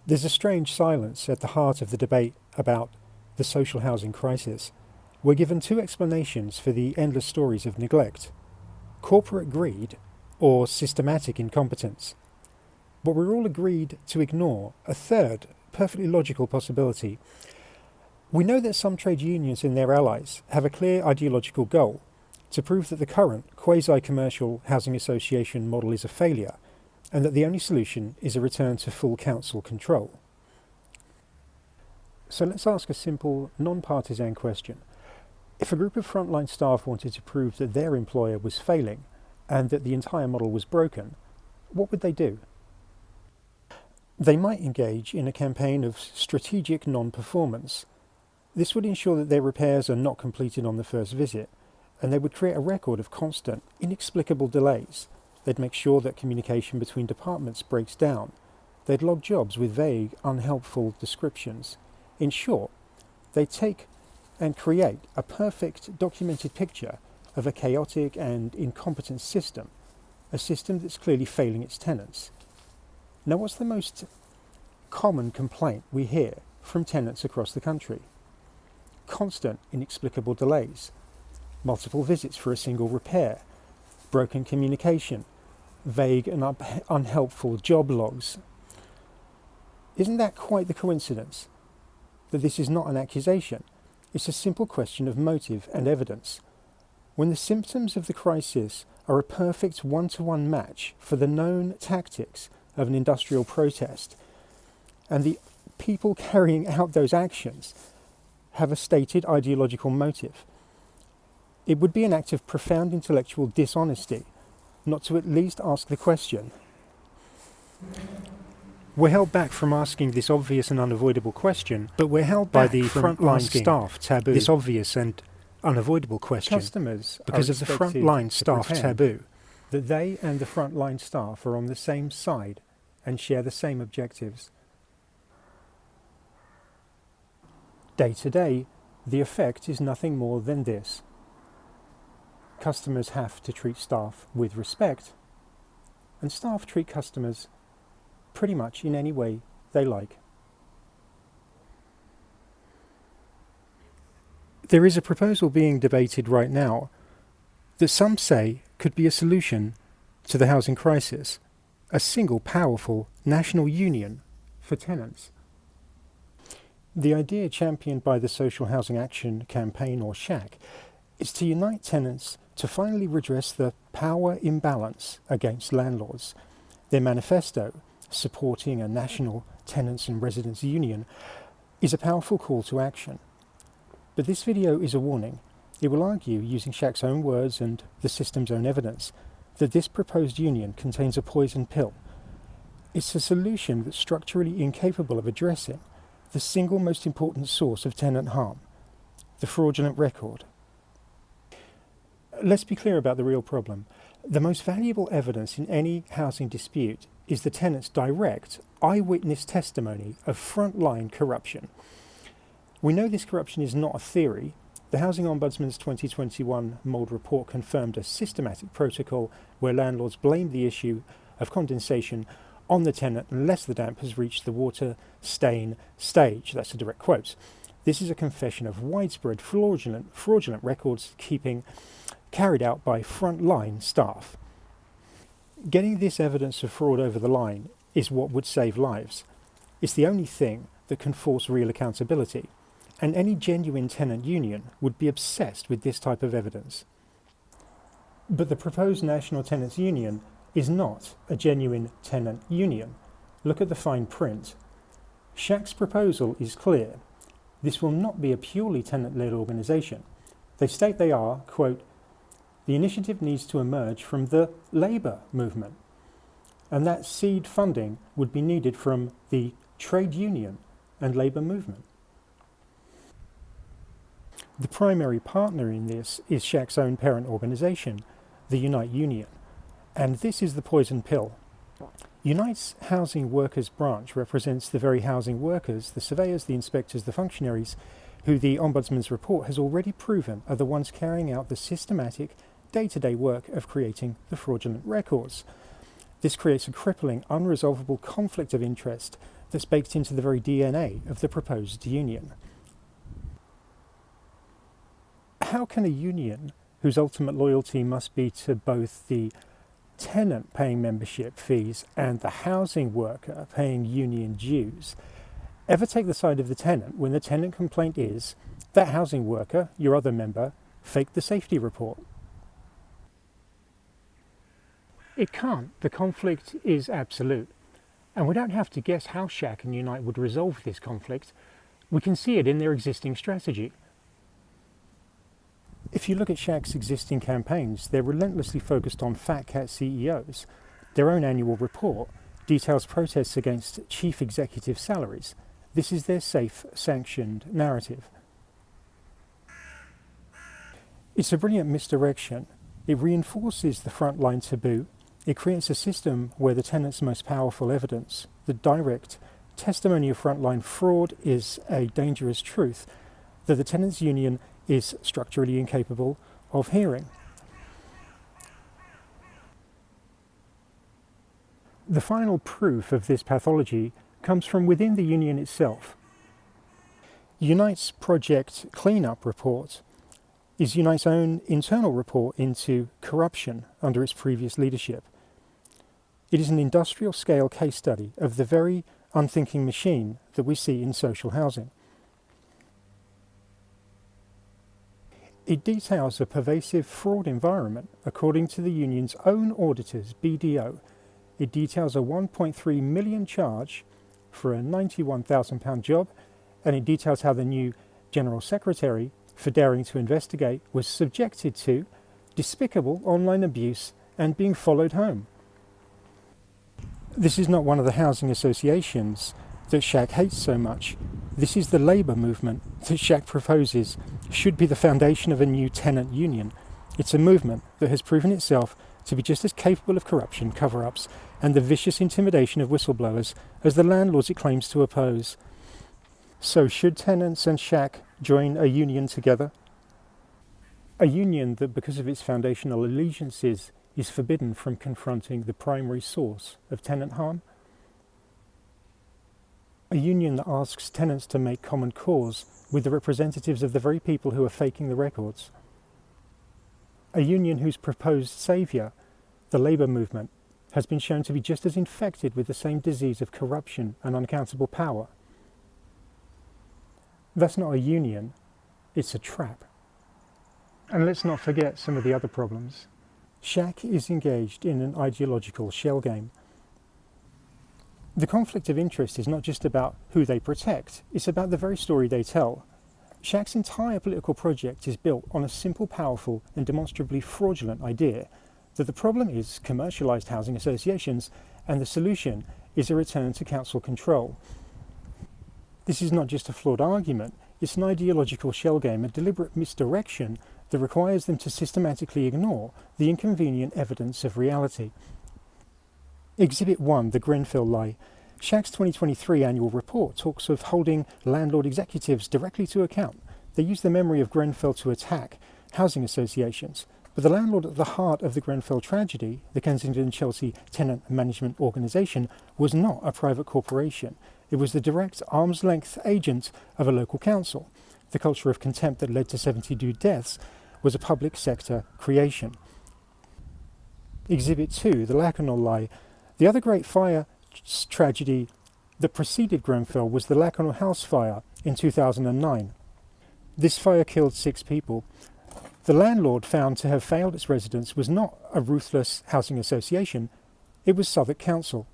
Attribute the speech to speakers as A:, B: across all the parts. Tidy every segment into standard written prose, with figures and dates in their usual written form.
A: There's a strange silence at the heart of the debate about the social housing crisis. We're given two explanations for the endless stories of neglect: corporate greed or systematic incompetence. But we're all agreed to ignore a third, perfectly logical possibility. We know that some trade unions and their allies have a clear ideological goal to prove that the current quasi-commercial housing association model is a failure, and that the only solution is a return to full council control. So let's ask a simple, non-partisan question. If a group of frontline staff wanted to prove that their employer was failing and that the entire model was broken, what would they do? They might engage in a campaign of strategic non-performance. This would ensure that their repairs are not completed on the first visit, and they would create a record of constant, inexplicable delays. They'd make sure that communication between departments breaks down. They'd log jobs with vague, unhelpful descriptions. In short, they'd take and create a perfect documented picture of a chaotic and incompetent system, a system that's clearly failing its tenants. Now, what's the most common complaint we hear from tenants across the country? Constant, inexplicable delays, multiple visits for a single repair, broken communication, vague and unhelpful job logs. Isn't that quite the coincidence? That this is not an accusation, it's a simple question of motive and evidence. When the symptoms of the crisis are a perfect one-to-one match for the known tactics of an industrial protest, and the people carrying out those actions have a stated ideological motive, it would be an act of profound intellectual dishonesty not to at least ask the question. We're held back from asking this obvious and unavoidable question, but we're held by the frontline staff taboo. This obvious and unavoidable question, customers because of the frontline staff taboo, that they and the frontline staff are on the same side and share the same objectives. Day to day, the effect is nothing more than this. Customers have to treat staff with respect, and staff treat customers pretty much in any way they like. There is a proposal being debated right now that some say could be a solution to the housing crisis: a single powerful national union for tenants. The idea championed by the Social Housing Action Campaign, or SHAC, is to unite tenants to finally redress the power imbalance against landlords. Their manifesto, supporting a national tenants and residents union, is a powerful call to action. But this video is a warning. It will argue, using SHAC's own words and the system's own evidence, that this proposed union contains a poison pill. It's a solution that's structurally incapable of addressing the single most important source of tenant harm: the fraudulent record. Let's be clear about the real problem. The most valuable evidence in any housing dispute is the tenant's direct eyewitness testimony of frontline corruption. We know this corruption is not a theory. The Housing Ombudsman's 2021 mould report confirmed a systematic protocol where landlords blamed the issue of condensation on the tenant unless the damp has reached the water stain stage. That's a direct quote. This is a confession of widespread fraudulent records keeping carried out by frontline staff. Getting this evidence of fraud over the line is what would save lives. It's the only thing that can force real accountability, and any genuine tenant union would be obsessed with this type of evidence. But the proposed National Tenants Union is not a genuine tenant union. Look at the fine print. SHAC's proposal is clear. This will not be a purely tenant-led organisation. They state they are, quote, "The initiative needs to emerge from the labour movement," and that seed funding would be needed from the trade union and labour movement. The primary partner in this is SHAC's own parent organisation, the Unite Union, and this is the poison pill. Unite's Housing Workers branch represents the very housing workers, the surveyors, the inspectors, the functionaries, who the Ombudsman's report has already proven are the ones carrying out the systematic day-to-day work of creating the fraudulent records. This creates a crippling, unresolvable conflict of interest that's baked into the very DNA of the proposed union. How can a union, whose ultimate loyalty must be to both the tenant paying membership fees and the housing worker paying union dues, ever take the side of the tenant when the tenant complaint is that housing worker, your other member, faked the safety report? It can't. The conflict is absolute. And we don't have to guess how SHAC and Unite would resolve this conflict. We can see it in their existing strategy. If you look at SHAC's existing campaigns, they're relentlessly focused on fat cat CEOs. Their own annual report details protests against chief executive salaries. This is their safe, sanctioned narrative. It's a brilliant misdirection. It reinforces the Frontline Taboo. It creates a system where the tenant's most powerful evidence, the direct testimony of frontline fraud, is a dangerous truth that the tenants' union is structurally incapable of hearing. The final proof of this pathology comes from within the union itself. Unite's Project Cleanup report is Unite's own internal report into corruption under its previous leadership. It is an industrial-scale case study of the very unthinking machine that we see in social housing. It details a pervasive fraud environment according to the union's own auditors, BDO. It details a £1.3 million charge for a £91,000 job, and it details how the new General Secretary, for daring to investigate, was subjected to despicable online abuse and being followed home. This is not one of the housing associations that SHAC hates so much. This is the labour movement that SHAC proposes should be the foundation of a new tenant union. It's a movement that has proven itself to be just as capable of corruption, cover-ups, and the vicious intimidation of whistleblowers as the landlords it claims to oppose. So should tenants and SHAC join a union together? A union that, because of its foundational allegiances, is forbidden from confronting the primary source of tenant harm? A union that asks tenants to make common cause with the representatives of the very people who are faking the records? A union whose proposed saviour, the labour movement, has been shown to be just as infected with the same disease of corruption and unaccountable power? That's not a union, it's a trap. And let's not forget some of the other problems. SHAC is engaged in an ideological shell game. The conflict of interest is not just about who they protect, it's about the very story they tell. SHAC's entire political project is built on a simple, powerful and demonstrably fraudulent idea that the problem is commercialised housing associations and the solution is a return to council control. This is not just a flawed argument, it's an ideological shell game, a deliberate misdirection that requires them to systematically ignore the inconvenient evidence of reality. Exhibit 1, the Grenfell lie. SHAC's 2023 annual report talks of holding landlord executives directly to account. They use the memory of Grenfell to attack housing associations. But the landlord at the heart of the Grenfell tragedy, the Kensington-Chelsea Tenant Management Organisation, was not a private corporation. It was the direct arm's-length agent of a local council. The culture of contempt that led to 72 deaths was a public sector creation. Exhibit 2, the Lacanau lie. The other great fire tragedy that preceded Grenfell was the Lacanau House fire in 2009. This fire killed 6 people. The landlord found to have failed its residents was not a ruthless housing association, it was Southwark Council.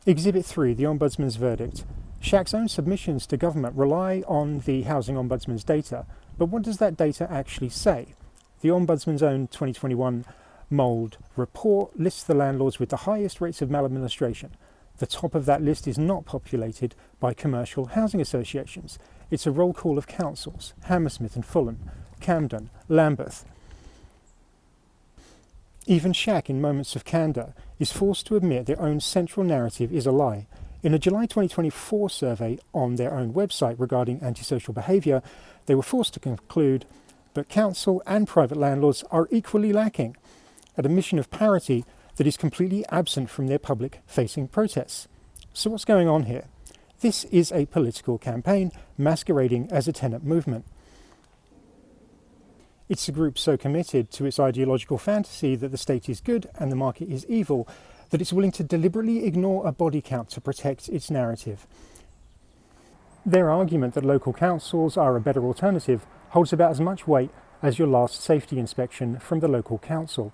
A: Exhibit 3, the Ombudsman's verdict. SHAC's own submissions to government rely on the Housing Ombudsman's data, but what does that data actually say? The Ombudsman's own 2021 Mould report lists the landlords with the highest rates of maladministration. The top of that list is not populated by commercial housing associations. It's a roll call of councils, Hammersmith and Fulham, Camden, Lambeth. Even SHAC, in moments of candour, is forced to admit their own central narrative is a lie. In a July 2024 survey on their own website regarding antisocial behaviour, they were forced to conclude that council and private landlords are equally lacking. At a mission of parity, that is completely absent from their public-facing protests. So what's going on here? This is a political campaign masquerading as a tenant movement. It's a group so committed to its ideological fantasy that the state is good and the market is evil that it's willing to deliberately ignore a body count to protect its narrative. Their argument that local councils are a better alternative holds about as much weight as your last safety inspection from the local council.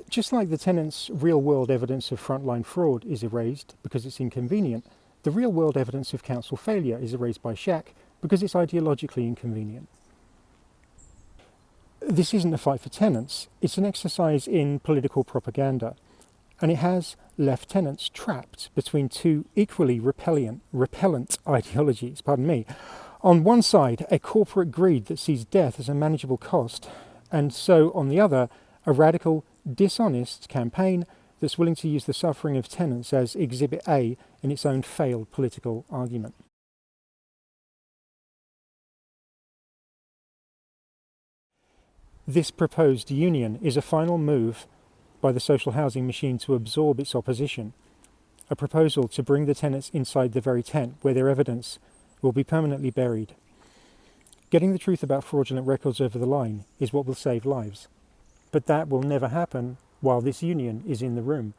A: Just like the tenants' real-world evidence of frontline fraud is erased because it's inconvenient, the real-world evidence of council failure is erased by SHAC because it's ideologically inconvenient. This isn't a fight for tenants, it's an exercise in political propaganda, and it has left tenants trapped between two equally repellent ideologies. On one side, a corporate greed that sees death as a manageable cost, and so on the other, a radical, dishonest campaign that's willing to use the suffering of tenants as Exhibit A in its own failed political argument. This proposed union is a final move by the social housing machine to absorb its opposition, a proposal to bring the tenants inside the very tent where their evidence will be permanently buried. Getting the truth about fraudulent records over the line is what will save lives. But that will never happen while this union is in the room.